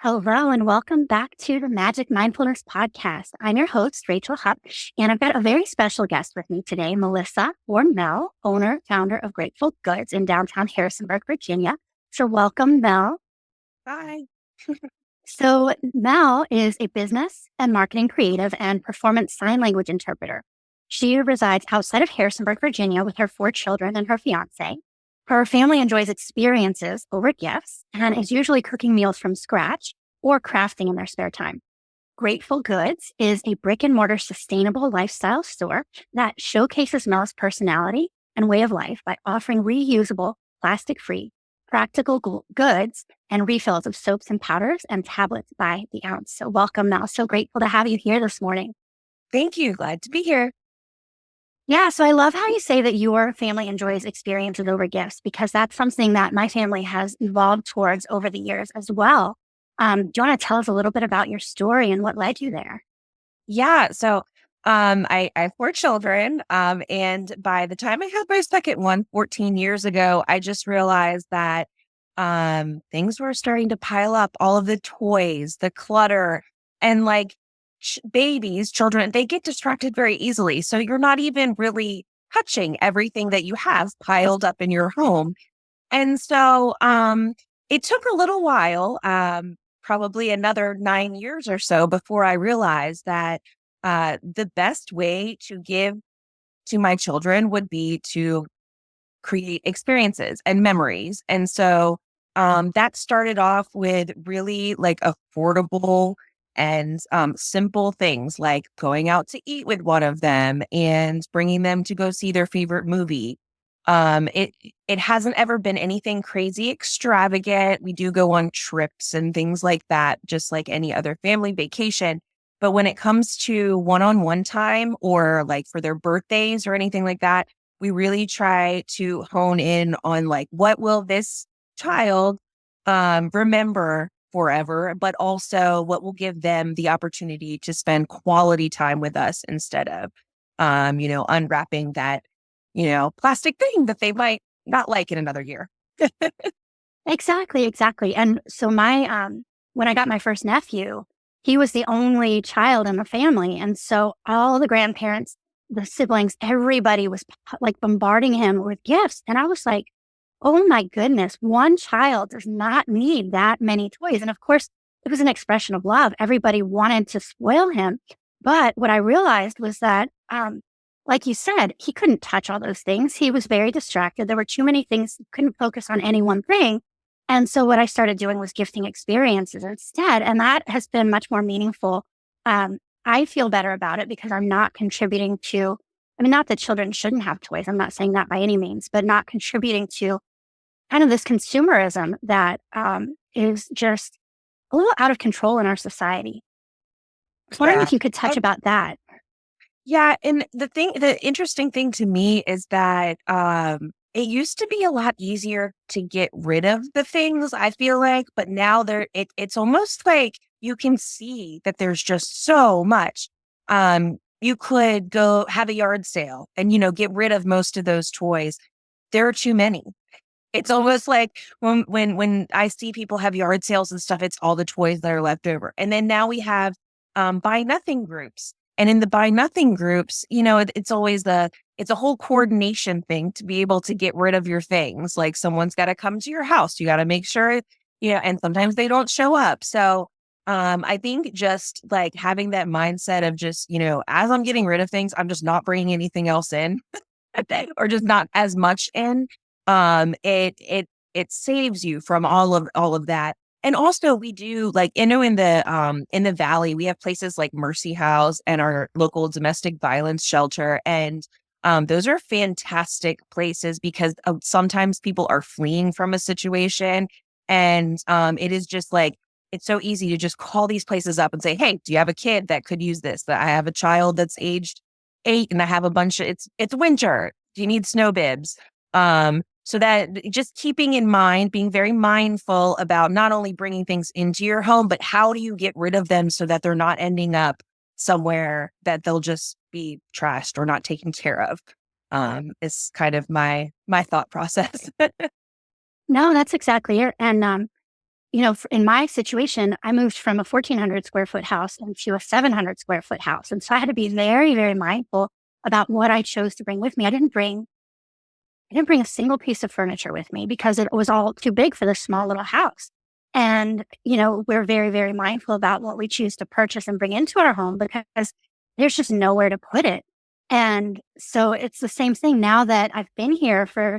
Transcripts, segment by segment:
Hello and welcome back to the Magic Mindfulness Podcast. I'm your host, Rachel Hupp, and I've got a very special guest with me today, Melissa, or Mel, owner, founder of Great.full Goods in downtown Harrisonburg, Virginia. So welcome, Mel. Hi. So Mel is a business and marketing creative and performance sign language interpreter. She resides outside of Harrisonburg, Virginia with her 4 children and her fiance. Her family enjoys experiences over gifts and is usually cooking meals from scratch or crafting in their spare time. Great.full Goods is a brick and mortar sustainable lifestyle store that showcases Mel's personality and way of life by offering reusable, plastic-free, practical goods and refills of soaps and powders and tablets by the ounce. So welcome, Mel. So grateful to have you here this morning. Thank you. Glad to be here. Yeah, so I love how you say that your family enjoys experiences over gifts because that's something that my family has evolved towards over the years as well. Do you want to tell us a little bit about your story and what led you there? Yeah. I have 4 children. And by the time I had my second one 14 years ago, I just realized that things were starting to pile up, all of the toys, the clutter, and like children, they get distracted very easily. So you're not even really touching everything that you have piled up in your home. And so it took a little while, probably another 9 years or so before I realized that the best way to give to my children would be to create experiences and memories. And so that started off with really like affordable and simple things like going out to eat with one of them and bringing them to go see their favorite movie. It hasn't ever been anything crazy extravagant. We do go on trips and things like that, just like any other family vacation. But when it comes to one-on-one time or like for their birthdays or anything like that, we really try to hone in on like what will this child remember forever, but also what will give them the opportunity to spend quality time with us instead of unwrapping that plastic thing that they might not like in another year. Exactly. And so when I got my first nephew, he was the only child in the family. And so all the grandparents, the siblings, everybody was like bombarding him with gifts. And I was like, oh my goodness, one child does not need that many toys. And of course, it was an expression of love. Everybody wanted to spoil him. But what I realized was that, like you said, he couldn't touch all those things. He was very distracted. There were too many things. He couldn't focus on any one thing. And so what I started doing was gifting experiences instead. And that has been much more meaningful. I feel better about it because I'm not contributing to, I mean, not that children shouldn't have toys. I'm not saying that by any means, but not contributing to kind of this consumerism that is just a little out of control in our society. I was wondering Yeah. if you could touch about that. Yeah. And the interesting thing to me is that it used to be a lot easier to get rid of the things, I feel like, but now it's almost like you can see that there's just so much. You could go have a yard sale and, get rid of most of those toys. There are too many. It's almost like when I see people have yard sales and stuff, it's all the toys that are left over. And then now we have buy nothing groups. And in the buy nothing groups, it's always it's a whole coordination thing to be able to get rid of your things. Like someone's got to come to your house. You got to make sure, and sometimes they don't show up. So I think just like having that mindset of just, as I'm getting rid of things, I'm just not bringing anything else in or just not as much in. It saves you from all of that. And also we do like, in the Valley, we have places like Mercy House and our local domestic violence shelter. And those are fantastic places because sometimes people are fleeing from a situation. And it is just like, it's so easy to just call these places up and say, hey, do you have a kid that could use this? That I have a child that's aged 8 and I have a bunch of, it's winter. Do you need snow bibs? So that just keeping in mind, being very mindful about not only bringing things into your home, but how do you get rid of them so that they're not ending up somewhere that they'll just be trashed or not taken care of, is kind of my thought process. No, that's exactly it. And in my situation, I moved from a 1,400 square foot house into a 700 square foot house. And so I had to be very, very mindful about what I chose to bring with me. I didn't bring a single piece of furniture with me because it was all too big for this small little house. And, we're very, very mindful about what we choose to purchase and bring into our home because there's just nowhere to put it. And so it's the same thing now that I've been here for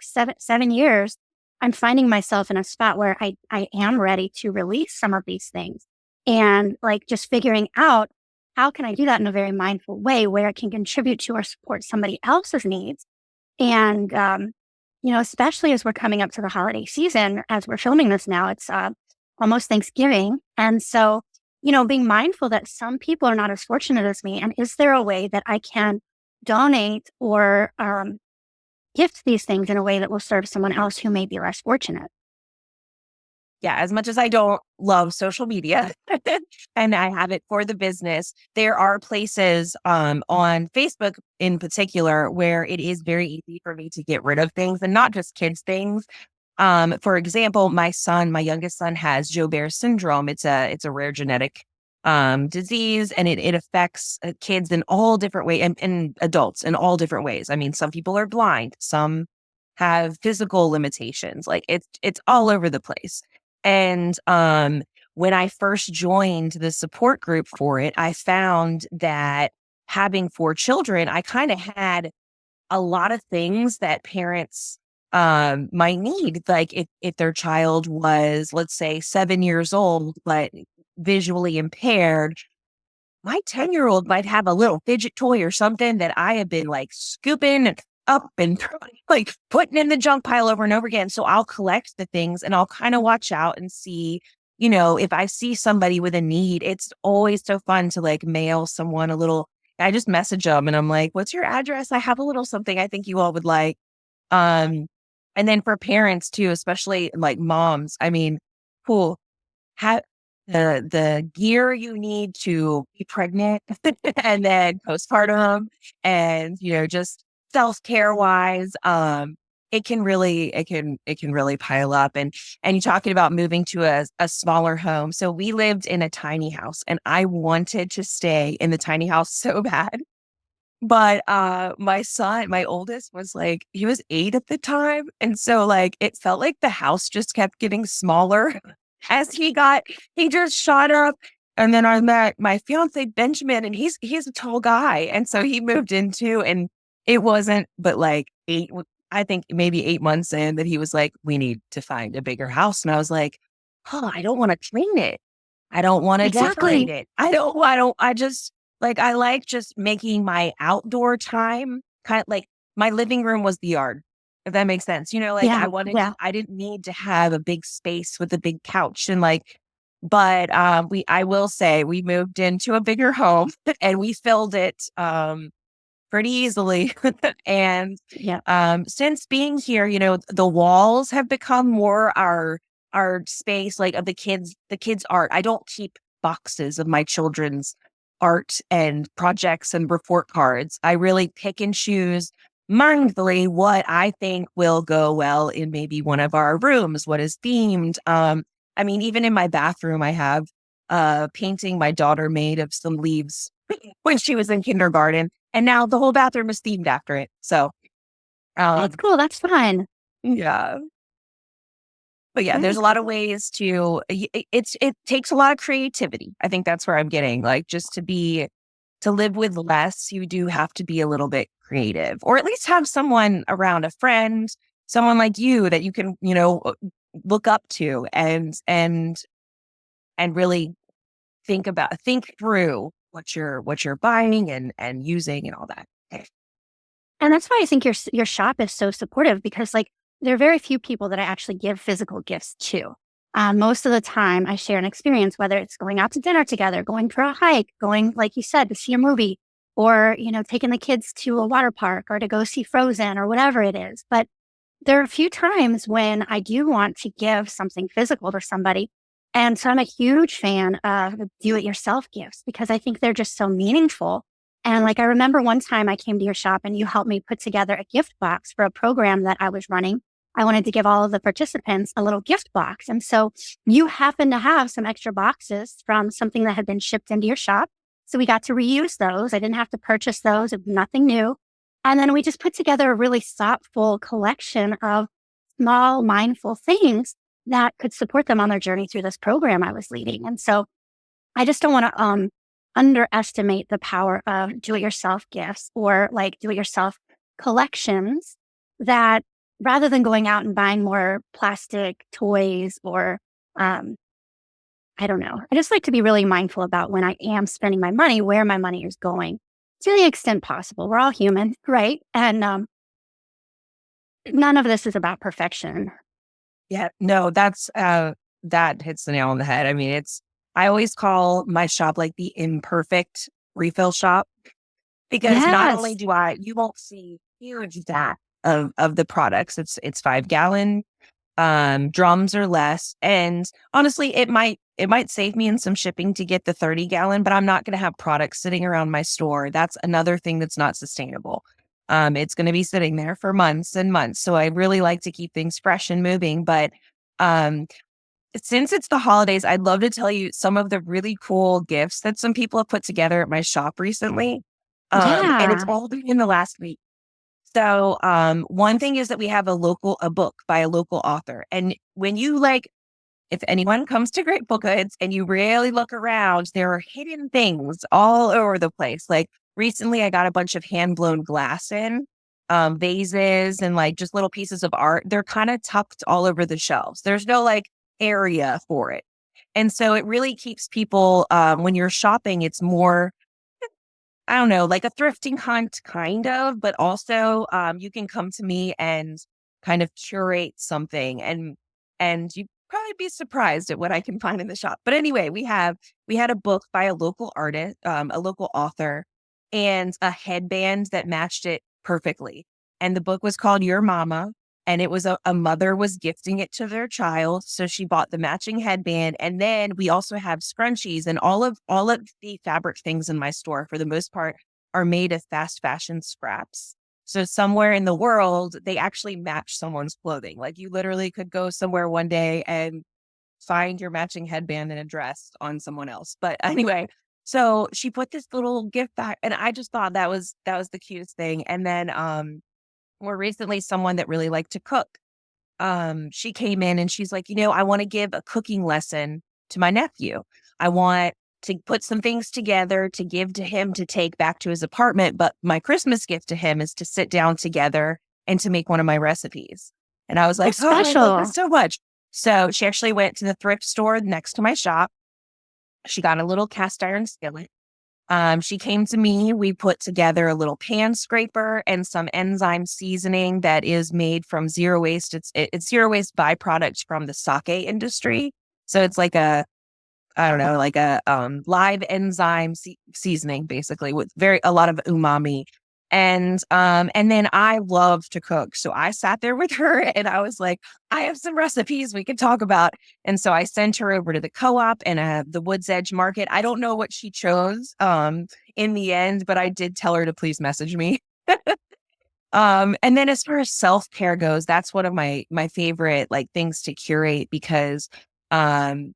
7 years. I'm finding myself in a spot where I am ready to release some of these things and like just figuring out how can I do that in a very mindful way where it can contribute to or support somebody else's needs. And, especially as we're coming up to the holiday season, as we're filming this now, it's almost Thanksgiving. And so, being mindful that some people are not as fortunate as me. And is there a way that I can donate or gift these things in a way that will serve someone else who may be less fortunate? Yeah, as much as I don't love social media and I have it for the business, there are places on Facebook in particular where it is very easy for me to get rid of things and not just kids things. For example, my youngest son has Joubert syndrome. It's a rare genetic disease, and it affects kids in all different ways and adults in all different ways. I mean, some people are blind, some have physical limitations. Like it's all over the place. And when I first joined the support group for it, I found that having 4 children, I kind of had a lot of things that parents might need. Like if their child was, let's say, 7 years old, but visually impaired, my 10-year-old might have a little fidget toy or something that I have been like scooping and up and throwing, like putting in the junk pile over and over again. So I'll collect the things and I'll kind of watch out and see, if I see somebody with a need. It's always so fun to like mail someone a little. I just message them and I'm like, what's your address? I have a little something I think you all would like. Um, and then for parents too, especially like moms, I mean, cool. Have the gear you need to be pregnant and then postpartum and, just self-care wise, it can really pile up. And you're talking about moving to a smaller home. So we lived in a tiny house and I wanted to stay in the tiny house so bad. But my son, my oldest, was like, he was 8 at the time. And so like it felt like the house just kept getting smaller as he just shot up. And then I met my fiance Benjamin, and he's a tall guy. And so he moved into, and it wasn't but like I think maybe 8 months in that he was like, we need to find a bigger house. And I was like, oh, I don't want to clean it. I don't want to decorate Exactly. it. I just like, I like just making my outdoor time kind of like my living room was the yard, if that makes sense. Like Yeah. Yeah. I didn't need to have a big space with a big couch and like, but I will say we moved into a bigger home and we filled it pretty easily. And Yeah. since being here, the walls have become more our space, like of the kids' art. I don't keep boxes of my children's art and projects and report cards. I really pick and choose mindfully what I think will go well in maybe one of our rooms, what is themed. I mean, even in my bathroom, I have a painting my daughter made of some leaves when she was in kindergarten. And now the whole bathroom is themed after it. So, That's um, cool. That's fun. yeah. But yeah, there's Very a lot of cool. ways to, it takes a lot of creativity. I think that's where I'm getting like just to live with less, you do have to be a little bit creative or at least have someone around, a friend, someone like you that you can, look up to and really think through what you're buying and using and all that. And that's why I think your shop is so supportive because, like, there are very few people that I actually give physical gifts to. Most of the time, I share an experience, whether it's going out to dinner together, going for a hike, going, like you said, to see a movie, or taking the kids to a water park or to go see Frozen or whatever it is. But there are a few times when I do want to give something physical to somebody. And so I'm a huge fan of the do-it-yourself gifts because I think they're just so meaningful. And like I remember one time I came to your shop and you helped me put together a gift box for a program that I was running. I wanted to give all of the participants a little gift box. And so you happen to have some extra boxes from something that had been shipped into your shop. So we got to reuse those. I didn't have to purchase those. It was nothing new. And then we just put together a really thoughtful collection of small, mindful things that could support them on their journey through this program I was leading. And so I just don't want to underestimate the power of do-it-yourself gifts or like do-it-yourself collections that rather than going out and buying more plastic toys or I don't know. I just like to be really mindful about when I am spending my money, where my money is going to the extent possible. We're all human, right? And none of this is about perfection. Yeah, no, that hits the nail on the head. I mean, I always call my shop like the imperfect refill shop because not only Yes. you won't see huge vat of the products. It's 5 gallon drums or less. And honestly, it might save me in some shipping to get the 30 gallon, but I'm not going to have products sitting around my store. That's another thing that's not sustainable. It's going to be sitting there for months and months. So I really like to keep things fresh and moving. But um, since it's the holidays, I'd love to tell you some of the really cool gifts that some people have put together at my shop recently. And it's Yeah. all been in the last week. So, one thing is that we have a book by a local author. And when you if anyone comes to Great.full Goods and you really look around, there are hidden things all over the place. Like recently I got a bunch of hand blown glass in, vases and like just little pieces of art. They're kind of tucked all over the shelves. There's no like area for it. And so it really keeps people, when you're shopping, it's more, I don't know, like a thrifting hunt kind of, but also you can come to me and kind of curate something and you'd probably be surprised at what I can find in the shop. But anyway, we had a book by a local artist, a local author, and a headband that matched it perfectly. And the book was called Your Mama. And it was a mother was gifting it to their child. So she bought the matching headband. And then we also have scrunchies and all of the fabric things in my store, for the most part, are made of fast fashion scraps. So somewhere in the world, they actually match someone's clothing. Like you literally could go somewhere one day and find your matching headband and a dress on someone else. But anyway, so she put this little gift back and I just thought that was the cutest thing. And then more recently, someone that really liked to cook, she came in and she's like, I want to give a cooking lesson to my nephew. I want to put some things together to give to him to take back to his apartment. But my Christmas gift to him is to sit down together and to make one of my recipes. And I was Oh, like, oh, I love this special. so much. So she actually went to the thrift store next to my shop. She got a little cast iron skillet. She came to me. We put together a little pan scraper and some enzyme seasoning that is made from zero waste. It's zero waste byproducts from the sake industry. So it's like I don't know, like a live enzyme seasoning, basically, with a lot of umami. And then I love to cook. So I sat there with her and I was like, I have some recipes we could talk about. And so I sent her over to the co-op and the Woods Edge Market. I don't know what she chose in the end, but I did tell her to please message me. And then as far as self-care goes, that's one of my favorite like things to curate because um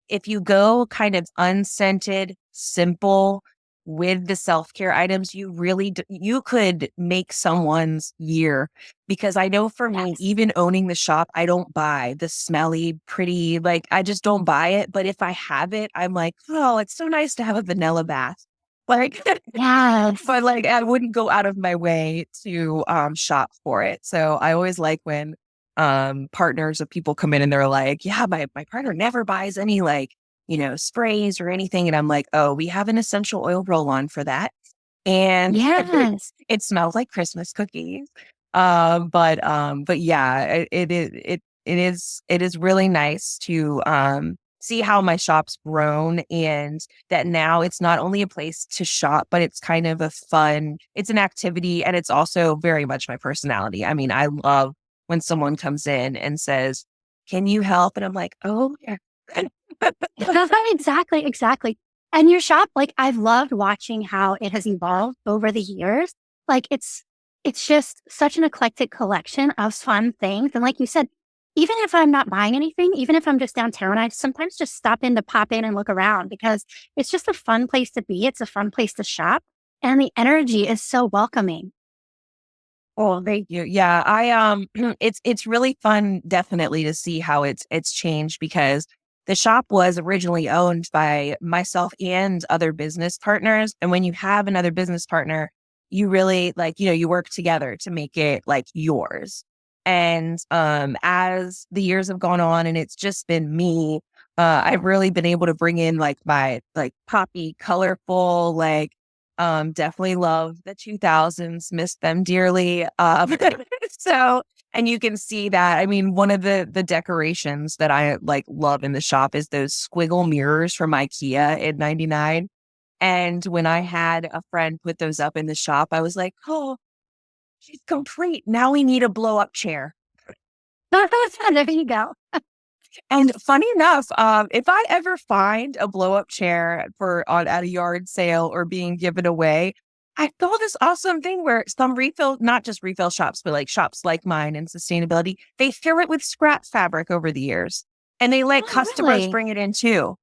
if you go kind of unscented, simple with the self-care items, you really you could make someone's year. Because I know for me, Yes. even owning the shop, I don't buy the smelly, pretty, like I just don't buy it. But if I have it, I'm like, oh, it's so nice to have a vanilla bath. Like, Yes. but like I wouldn't go out of my way to shop for it. So I always like when partners of people come in and they're like, yeah, my partner never buys any like, sprays or anything. And I'm like, oh, we have an essential oil roll on for that. And Yes. it smells like Christmas cookies. But yeah, it is really nice to see how my shop's grown and that now it's not only a place to shop, but it's kind of it's an activity and it's also very much my personality. I mean, I love when someone comes in and says, can you help? And I'm like, oh, yeah. Exactly. Exactly. And your shop, like I've loved watching how it has evolved over the years. Like it's just such an eclectic collection of fun things. And like you said, even if I'm not buying anything, even if I'm just downtown, I sometimes just stop in to pop in and look around because it's just a fun place to be. It's a fun place to shop. And the energy is so welcoming. Oh, thank you. Yeah, it's really fun, definitely, to see how it's changed because the shop was originally owned by myself and other business partners. And when you have another business partner, you really like, you work together to make it like yours. And as the years have gone on and it's just been me, I've really been able to bring in like my like poppy, colorful, like definitely love the 2000s, miss them dearly. So, and you can see that. I mean, one of the decorations that I like love in the shop is those squiggle mirrors from IKEA in 99. And when I had a friend put those up in the shop, I was like, oh, she's complete. Now we need a blow up chair. There you go. And funny enough, if I ever find a blow up chair at a yard sale or being given away, I saw this awesome thing where some not just refill shops, but like shops like mine and sustainability, they fill it with scrap fabric over the years and they let Oh, customers really? bring it in too.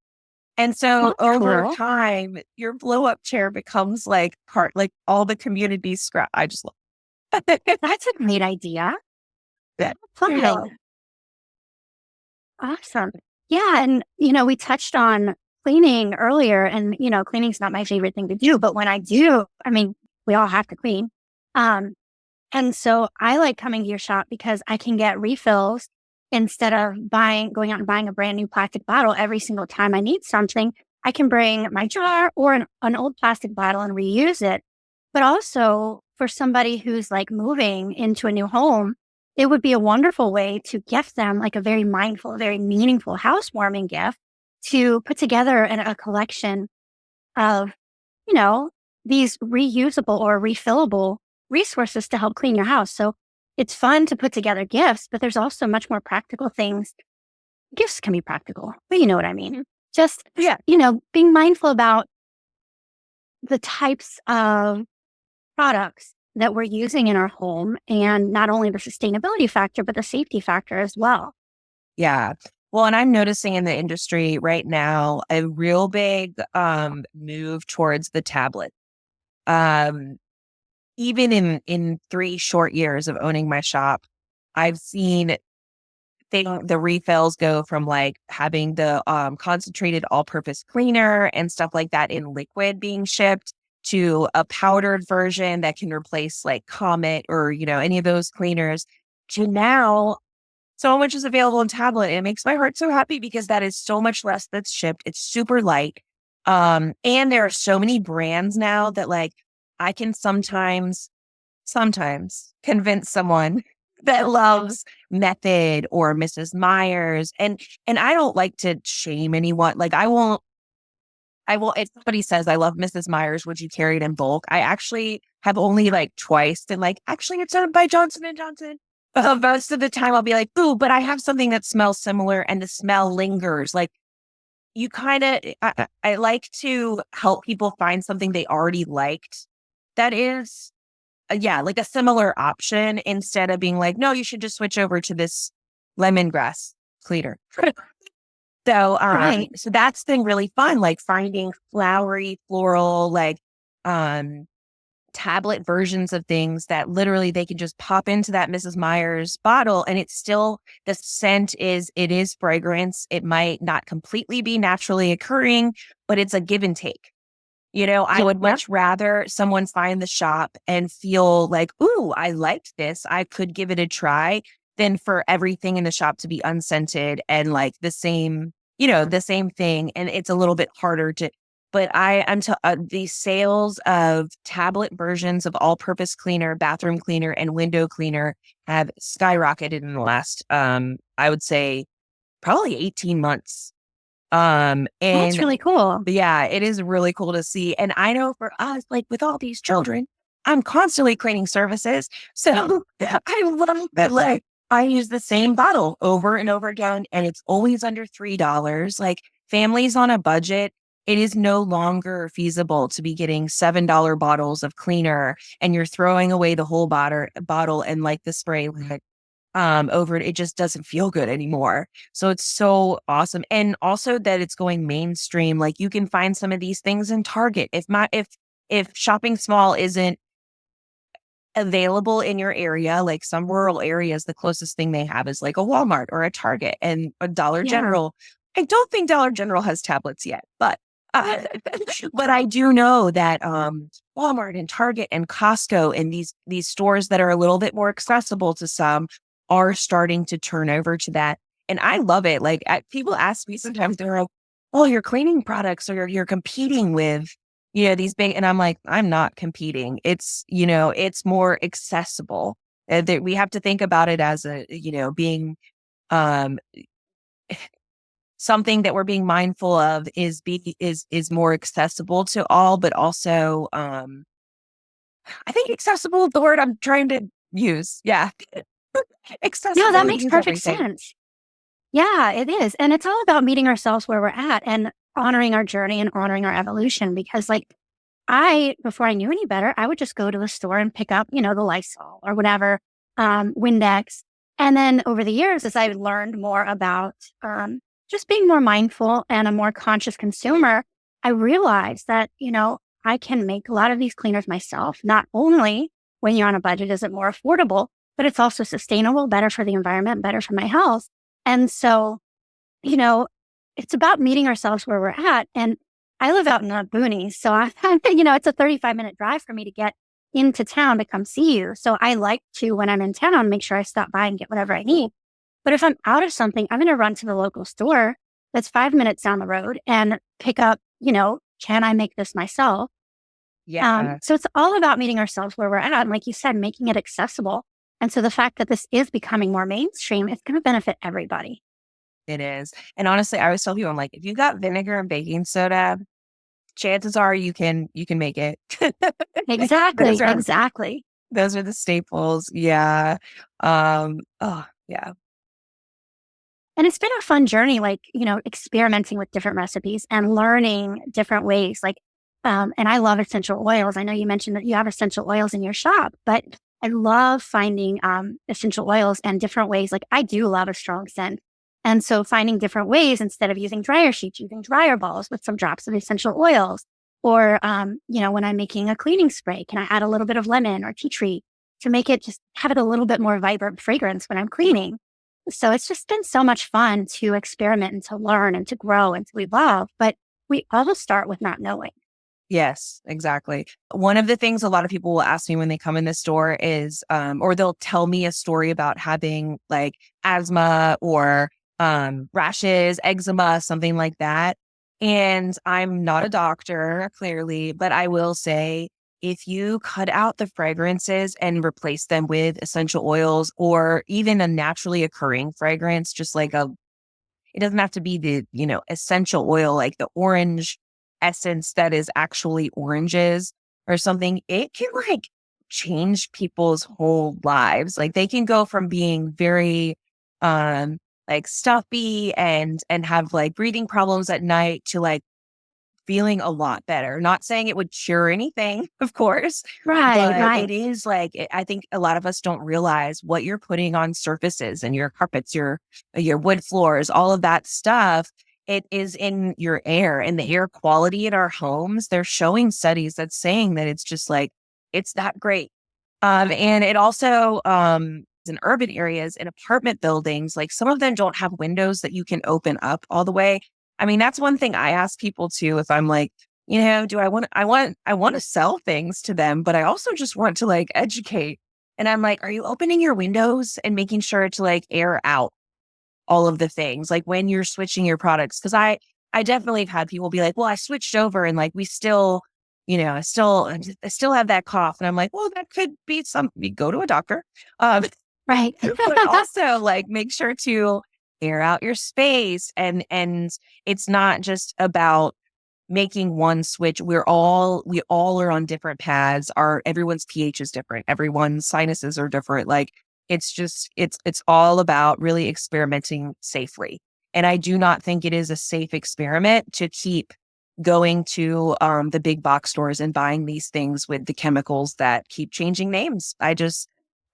And so That's over cool. time, your blow up chair becomes like like all the community scrap. I just love That's a great idea. that. Yeah. Fun. Awesome. Yeah. And, we touched on cleaning earlier, and, cleaning's not my favorite thing to do. But when I do, I mean, we all have to clean. Um, and so I like coming to your shop because I can get refills instead of going out and buying a brand new plastic bottle every single time I need something. I can bring my jar or an old plastic bottle and reuse it. But also for somebody who's like moving into a new home, it would be a wonderful way to gift them like a very mindful, very meaningful housewarming gift to put together a collection of, you know, these reusable or refillable resources to help clean your house. So it's fun to put together gifts, but there's also much more practical things. Gifts can be practical, but you know what I mean. Just, Yeah. being mindful about the types of products that we're using in our home and not only the sustainability factor, but the safety factor as well. Yeah. Well, and I'm noticing in the industry right now a real big move towards the tablet. Um, Even in 3 short years of owning my shop, I've seen the refills go from like having the concentrated all-purpose cleaner and stuff like that in liquid being shipped to a powdered version that can replace like Comet or any of those cleaners to now so much is available in tablet. And it makes my heart so happy because that is so much less that's shipped. It's super light. And there are so many brands now that like I can sometimes convince someone that loves Method or Mrs. Myers. And I don't like to shame anyone. Like I won't if somebody says I love Mrs. Myers, would you carry it in bulk? I actually have only like twice been like, actually it's owned by Johnson and Johnson. Most of the time I'll be like, ooh, but I have something that smells similar and the smell lingers. Like you kind of, I like to help people find something they already liked that is, yeah, like a similar option instead of being like, no, you should just switch over to this lemongrass cleaner. So, Right. so that's been really fun, like finding flowery, floral, like, um, tablet versions of things that literally they can just pop into that Mrs. Myers bottle and it's still the scent it is fragrance. It might not completely be naturally occurring, but it's a give and take. I would Yep. much rather someone find the shop and feel like, ooh, I liked this. I could give it a try than for everything in the shop to be unscented and like the same thing. And it's a little bit harder but the sales of tablet versions of all-purpose cleaner, bathroom cleaner, and window cleaner have skyrocketed in the last, I would say, probably 18 months. That's And really cool. yeah, it is really cool to see. And I know for us, like with all these children, I'm constantly cleaning services. So I love that. Like I use the same bottle over and over again, and it's always under $3. Like families on a budget, it is no longer feasible to be getting $7 bottles of cleaner and you're throwing away the whole bottle and like the spray over it. It just doesn't feel good anymore. So it's so awesome. And also that it's going mainstream. Like you can find some of these things in Target. If shopping small isn't available in your area, like some rural areas, the closest thing they have is like a Walmart or a Target and a Dollar Yeah. General. I don't think Dollar General has tablets yet, uh, but I do know that Walmart and Target and Costco and these stores that are a little bit more accessible to some are starting to turn over to that. And I love it. Like people ask me sometimes, they're like, "Oh, your cleaning products, or you're competing with, these big," and I'm like, I'm not competing. It's more accessible. That we have to think about it as being um, something that we're being mindful of is more accessible to all, but also, I think accessible is the word I'm trying to use. Yeah. No, that Accessible makes means perfect everything. sense. Yeah, it is. And it's all about meeting ourselves where we're at and honoring our journey and honoring our evolution. Because, like, before I knew any better, I would just go to the store and pick up, the Lysol or whatever, Windex. And then over the years, as I learned more about just being more mindful and a more conscious consumer, I realized that, I can make a lot of these cleaners myself. Not only when you're on a budget is it more affordable, but it's also sustainable, better for the environment, better for my health. And so, you know, it's about meeting ourselves where we're at. And I live out in the boonies. So it's a 35-minute drive for me to get into town to come see you. So I like to, when I'm in town, make sure I stop by and get whatever I need. But if I'm out of something, I'm going to run to the local store that's 5 minutes down the road and pick up, can I make this myself? Yeah, So it's all about meeting ourselves where we're at. And like you said, making it accessible. And so the fact that this is becoming more mainstream, it's going to benefit everybody. it is. And honestly, I always tell people, I'm like, if you got vinegar and baking soda, chances are you can make it. those Exactly. are Exactly. those are the staples. Yeah. Oh yeah. And it's been a fun journey, like, experimenting with different recipes and learning different ways. Like, and I love essential oils. I know you mentioned that you have essential oils in your shop, but I love finding essential oils and different ways. Like, I do love a strong scent. And so finding different ways instead of using dryer sheets, using dryer balls with some drops of essential oils. Or, when I'm making a cleaning spray, can I add a little bit of lemon or tea tree to make it just have it a little bit more vibrant fragrance when I'm cleaning? So it's just been so much fun to experiment and to learn and to grow and to evolve. But we all start with not knowing. Yes, exactly. One of the things a lot of people will ask me when they come in the store is, or they'll tell me a story about having like asthma or rashes, eczema, something like that. And I'm not a doctor, clearly, but I will say if you cut out the fragrances and replace them with essential oils or even a naturally occurring fragrance, just like it doesn't have to be the, essential oil, like the orange essence that is actually oranges or something. It can like change people's whole lives. Like they can go from being very, like stuffy and have like breathing problems at night to like feeling a lot better. Not saying it would cure anything, of course, Right, but right. it is like I think a lot of us don't realize what you're putting on surfaces and your carpets, your wood floors, all of that stuff. It is in your air and the air quality in our homes. They're showing studies that's saying that it's just like it's that great. And it also in urban areas in apartment buildings, like some of them don't have windows that you can open up all the way. I mean, that's one thing I ask people too. If I'm like, do I want to sell things to them, but I also just want to like educate. And I'm like, are you opening your windows and making sure to like air out all of the things like when you're switching your products? Cause I definitely have had people be like, well, I switched over and like we still, I still have that cough. And I'm like, well, that could be you go to a doctor. Um, Right. but also like make sure to air out your space and it's not just about making one switch. We all are on different paths. Everyone's pH is different. Everyone's sinuses are different. Like it's all about really experimenting safely. And I do not think it is a safe experiment to keep going to the big box stores and buying these things with the chemicals that keep changing names. I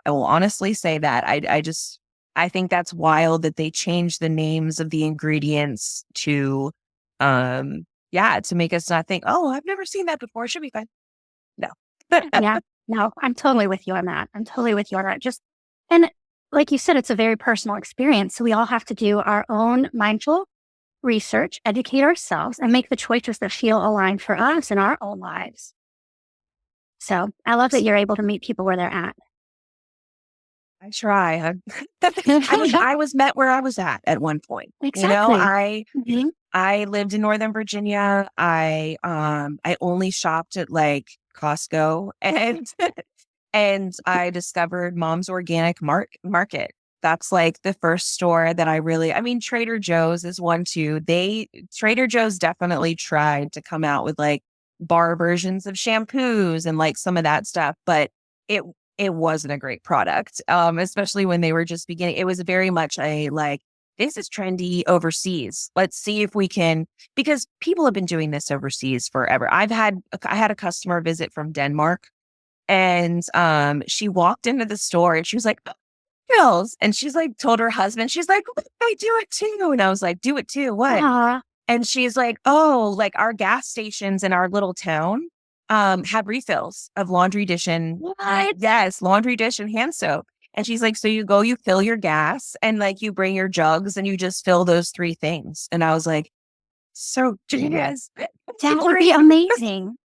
will honestly say that I think that's wild that they change the names of the ingredients to to make us not think, oh, I've never seen that before. It should be fine. No. Yeah. No, I'm totally with you on that. I'm totally with you on that. And like you said, it's a very personal experience. So we all have to do our own mindful research, educate ourselves, and make the choices that feel aligned for us in our own lives. So I love that you're able to meet people where they're at. I try. I was met where I was at one point. Exactly. I lived in Northern Virginia. I only shopped at like Costco and I discovered Mom's Organic Market. That's like the first store that Trader Joe's is one too. Trader Joe's definitely tried to come out with like bar versions of shampoos and like some of that stuff, but it wasn't a great product. Especially when they were just beginning. It was very much a like, this is trendy overseas. Let's see if we can, because people have been doing this overseas forever. I had a customer visit from Denmark, and she walked into the store and she was like, "Girls," and she's like, told her husband, she's like, "Look, I do it too." And I was like, "Do it too? What?" And she's like, "Oh, like our gas stations in our little town had refills of laundry dish and What? yes, laundry dish and hand soap." And she's like, "So you go, you fill your gas and like you bring your jugs and you just fill those three things." And I was like, so genius. That would be amazing.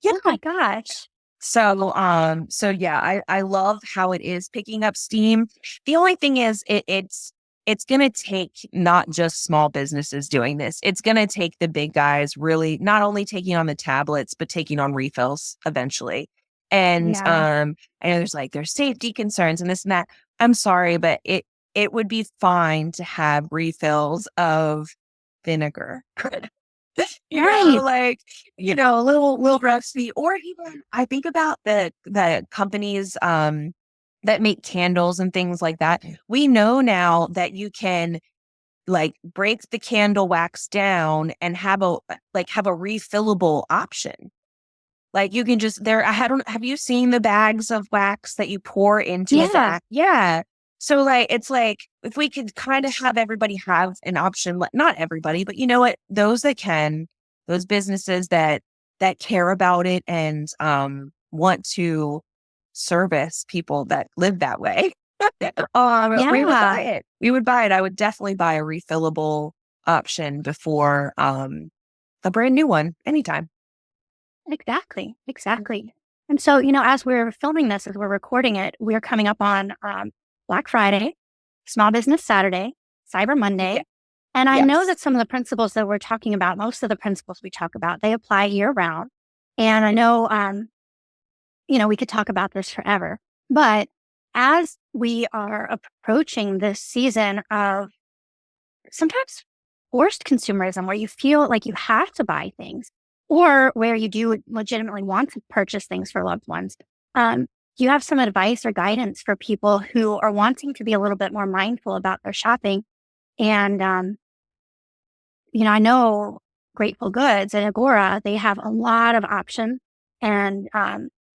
Yeah. Oh my gosh. So yeah, I love how it is picking up steam. The only thing is it's going to take not just small businesses doing this. It's going to take the big guys really not only taking on the tablets, but taking on refills eventually. And I know there's safety concerns and this and that. I'm sorry, but it would be fine to have refills of vinegar. A little rusty, or even I think about the companies that make candles and things like that. We know now that you can like break the candle wax down and have a refillable option. Like you can just have you seen the bags of wax that you pour into a bag? Yeah. So like, it's like, if we could kind of have everybody have an option, not everybody, but you know what, those that can, those businesses that care about it and want to service people that live that way. We would buy it. We would buy it. I would definitely buy a refillable option before a brand new one anytime. Exactly. And so, as we're filming this, as we're recording it, we're coming up on Black Friday, Small Business Saturday, Cyber Monday. Yeah. And I know that some of the principles that we're talking about, most of the principles we talk about, they apply year round. And I know, we could talk about this forever. But as we are approaching this season of sometimes forced consumerism, where you feel like you have to buy things, or where you do legitimately want to purchase things for loved ones, do you have some advice or guidance for people who are wanting to be a little bit more mindful about their shopping? And, I know Great.full Goods and Agora, they have a lot of options. And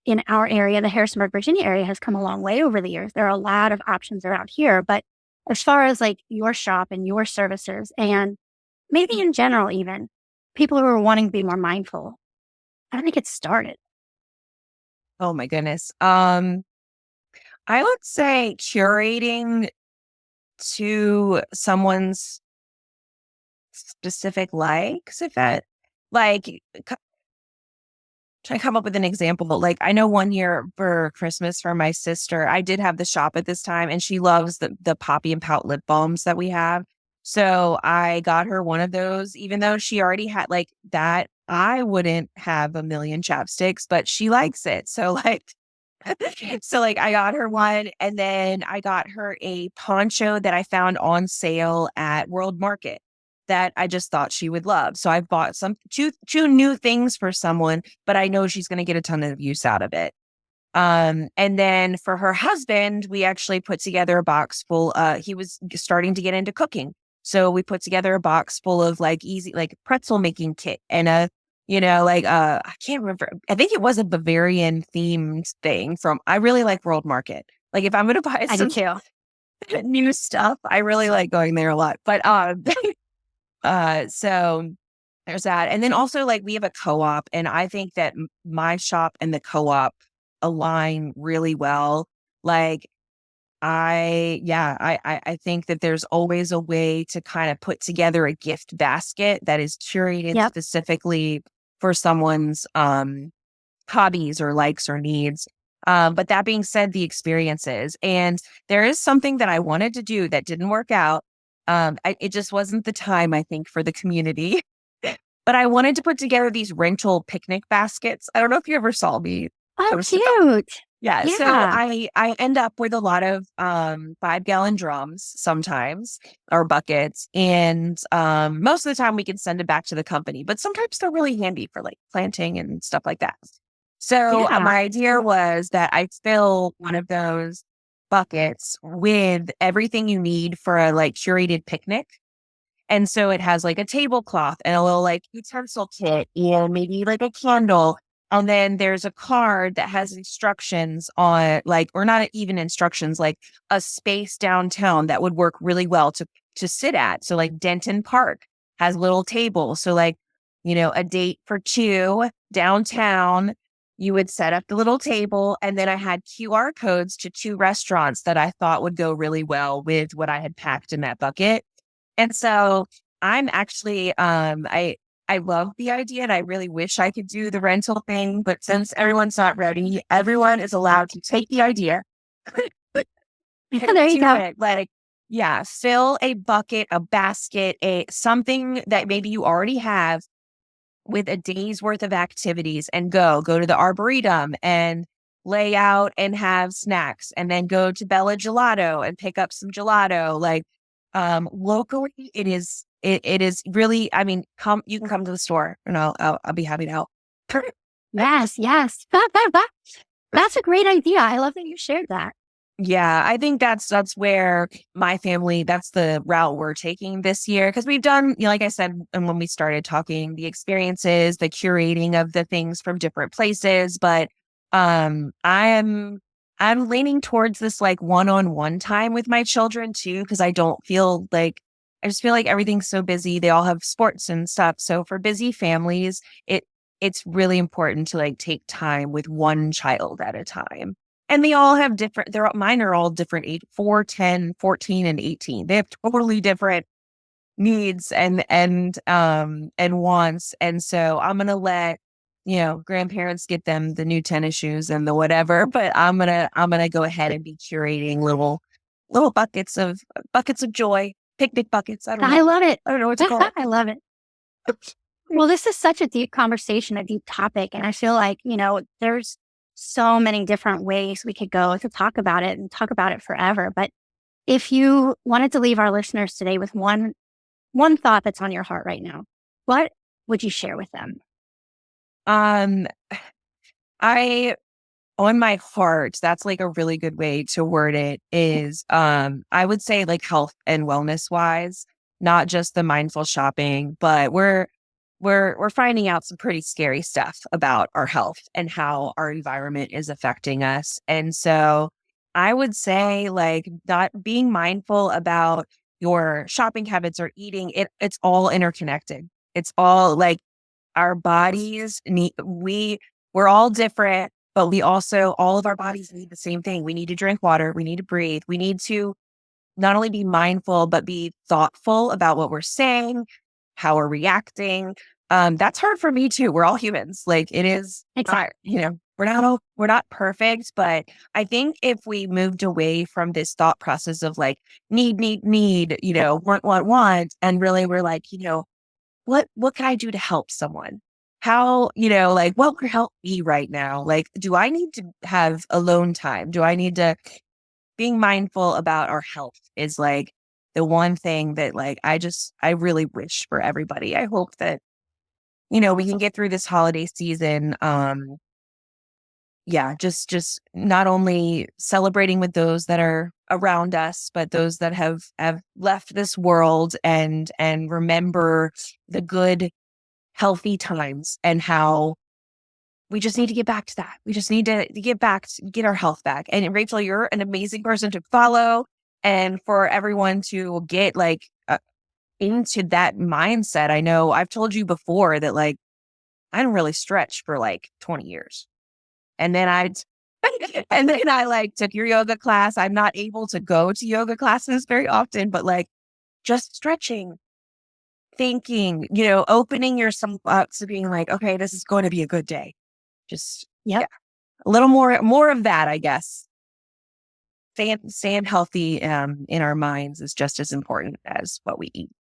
in our area, the Harrisonburg, Virginia area has come a long way over the years. There are a lot of options around here. But as far as like your shop and your services, and maybe in general, even people who are wanting to be more mindful, how do they get started? Oh my goodness. I would say curating to someone's specific likes, if that like try to come up with an example. Like I know one year for Christmas for my sister, I did have the shop at this time and she loves the Poppy and Pout lip balms that we have. So I got her one of those, even though she already had like that. I wouldn't have a million chapsticks, but she likes it. So like I got her one, and then I got her a poncho that I found on sale at World Market that I just thought she would love. So I bought two new things for someone, but I know she's going to get a ton of use out of it. And then for her husband, we actually put together a box full. He was starting to get into cooking. So we put together a box full of like easy, like pretzel making kit and I can't remember. I think it was a Bavarian themed thing I really like World Market. Like if I'm going to buy I do some too. new stuff, I really like going there a lot. But so there's that. And then also like we have a co-op, and I think that my shop and the co-op align really well. Like I think that there's always a way to kind of put together a gift basket that is curated Yep. specifically for someone's hobbies or likes or needs. But that being said, the experiences, and there is something that I wanted to do that didn't work out. It just wasn't the time, I think, for the community. But I wanted to put together these rental picnic baskets. I don't know if you ever saw me Oh, post about. cute. Yeah, so Yeah. I end up with a lot of 5-gallon drums sometimes, or buckets, and most of the time we can send it back to the company, but sometimes they're really handy for like planting and stuff like that. So Yeah. my idea was that I fill one of those buckets with everything you need for a like curated picnic. And so it has like a tablecloth and a little like utensil kit and maybe like a candle. And then there's a card that has instructions on like, or not even instructions, like a space downtown that would work really well to sit at. So like Denton Park has a little table. So like, a date for two downtown, you would set up the little table. And then I had QR codes to two restaurants that I thought would go really well with what I had packed in that bucket. And so I'm actually, I love the idea and I really wish I could do the rental thing, but since everyone's not ready, everyone is allowed to take the idea Yeah, and there you do go. it. Like, yeah, fill a bucket, a basket, something that maybe you already have with a day's worth of activities and go to the Arboretum and lay out and have snacks and then go to Bella Gelato and pick up some gelato. Like, locally, it is really, I mean, you can come to the store and I'll be happy to help. Yes, yes. That's a great idea. I love that you shared that. Yeah, I think that's where my family, that's the route we're taking this year. Cause we've done, like I said, and when we started talking, the experiences, the curating of the things from different places. But I'm leaning towards this like one-on-one time with my children too, because I just feel like everything's so busy. They all have sports and stuff. So for busy families, it's really important to like take time with one child at a time. And they all have mine are all different age, 4, 10, 14, and 18. They have totally different needs and wants. And so I'm gonna let, grandparents get them the new tennis shoes and the whatever, but I'm gonna go ahead and be curating little buckets of joy, picnic buckets. I don't I know. love it. I don't know what to call I love it. Well, this is such a deep conversation, a deep topic. And I feel like, there's so many different ways we could go to talk about it and talk about it forever. But if you wanted to leave our listeners today with one thought that's on your heart right now, what would you share with them? Um, I on my heart, that's like a really good way to word it is I would say like health and wellness wise, not just the mindful shopping, but we're finding out some pretty scary stuff about our health and how our environment is affecting us. And so I would say like not being mindful about your shopping habits or eating, it's all interconnected. It's all like our bodies need we're all different, but we also all of our bodies need the same thing. We need to drink water, we need to breathe, we need to not only be mindful but be thoughtful about what we're saying, how we're reacting. That's hard for me too. We're all humans. Like it is not, Exactly. we're not perfect, but I think if we moved away from this thought process of like need, want, and really we're like, what can I do to help someone? How, like what would help me right now? Like, do I need to have alone time? Do I need to being mindful about our health is like the one thing that like I really wish for everybody. I hope that, we can get through this holiday season just not only celebrating with those that are around us, but those that have left this world, and remember the good, healthy times, and how we just need to get back to that. We just need to get our health back. And Rachel, you're an amazing person to follow, and for everyone to get into that mindset. I know I've told you before that I didn't really stretch for 20 years. And then I took your yoga class. I'm not able to go to yoga classes very often, but just stretching, thinking, opening yourself up to being okay, this is going to be a good day. Just, Yep. yeah, a little more of that, I guess. Staying healthy in our minds is just as important as what we eat.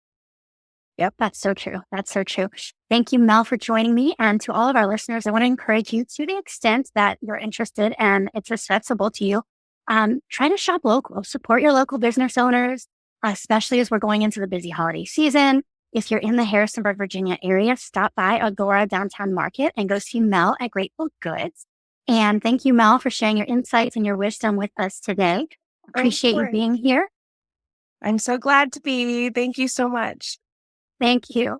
Yep, that's so true. That's so true. Thank you, Mel, for joining me. And to all of our listeners, I want to encourage you, to the extent that you're interested and it's accessible to you, try to shop local, support your local business owners, especially as we're going into the busy holiday season. If you're in the Harrisonburg, Virginia area, stop by Agora Downtown Market and go see Mel at Great.full Goods. And thank you, Mel, for sharing your insights and your wisdom with us today. Appreciate you being here. I'm so glad to be. Thank you so much. Thank you.